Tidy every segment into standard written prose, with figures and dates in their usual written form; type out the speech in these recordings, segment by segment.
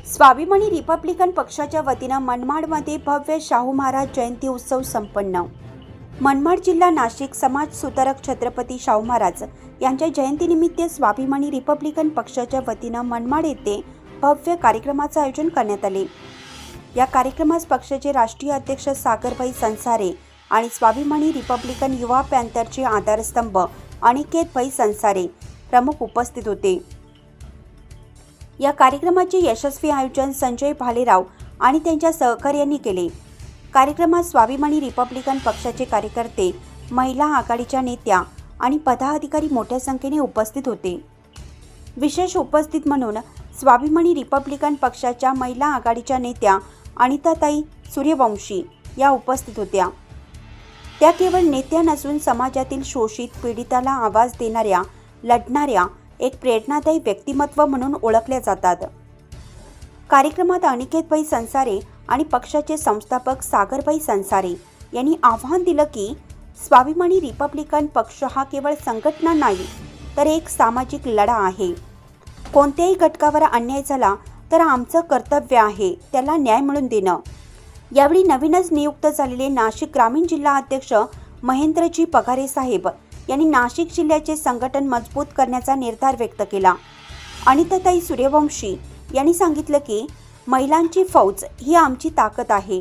स्वाभिमानी रिपब्लिकन पक्षाच्या वतीनं मनमाडमध्ये भव्य शाहू महाराज जयंती उत्सव संपन्न। मनमाड जिल्हा नाशिक समाज सुधारक छत्रपती शाहू महाराज यांच्या जयंतीनिमित्त स्वाभिमानी रिपब्लिकन पक्षाच्या वतीनं मनमाड येथे भव्य कार्यक्रमाचं आयोजन करण्यात आले। या कार्यक्रमास पक्षाचे राष्ट्रीय अध्यक्ष सागरभाई संसारे आणि स्वाभिमानी रिपब्लिकन युवा पॅंथरचे आधारस्तंभ अनिकेतभाई संसारे प्रमुख उपस्थित होते। या कार्यक्रमाचे यशस्वी आयोजन संजय भालेराव आणि त्यांच्या सहकार्यांनी केले। कार्यक्रमात स्वाभिमानी रिपब्लिकन पक्षाचे कार्यकर्ते, महिला आघाडीच्या नेत्या आणि पदाधिकारी मोठ्या संख्येने उपस्थित होते। विशेष उपस्थित म्हणून स्वाभिमानी रिपब्लिकन पक्षाच्या महिला आघाडीच्या नेत्या अनिताताई सूर्यवंशी या उपस्थित होत्या। त्या केवळ नेत्या नसून समाजातील शोषित पीडिताला आवाज देणाऱ्या, लढणाऱ्या एक प्रेरणादायी व्यक्तिमत्व म्हणून ओळखल्या जातात। कार्यक्रमात अनिकेतभाई संसारे आणि पक्षाचे संस्थापक सागरभाई संसारे यांनी आव्हान दिलं की स्वाभिमानी रिपब्लिकन पक्ष हा केवळ संघटना नाही तर एक सामाजिक लढा आहे। कोणत्याही घटकावर अन्याय झाला तर आमचं कर्तव्य आहे त्याला न्याय मिळवून देणं। यावेळी नवीनच नियुक्त झालेले नाशिक ग्रामीण जिल्हा अध्यक्ष महेंद्रजी पगारे साहेब यांनी नाशिक जिल्ह्याचे संघटन मजबूत करण्याचा निर्धार व्यक्त केला। अनिताताई सूर्यवंशी यांनी सांगितलं की महिलांची फौज ही आमची ताकद आहे।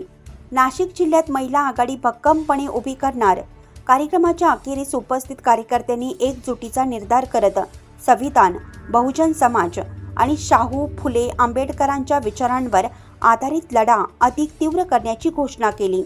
नाशिक जिल्ह्यात महिला आघाडी भक्कमपणे उभी करणार। कार्यक्रमाच्या अखेरीस उपस्थित कार्यकर्त्यांनी एकजुटीचा निर्धार करत संविधान, बहुजन समाज आणि शाहू फुले आंबेडकरांच्या विचारांवर आधारित लढा अधिक तीव्र करण्याची घोषणा केली।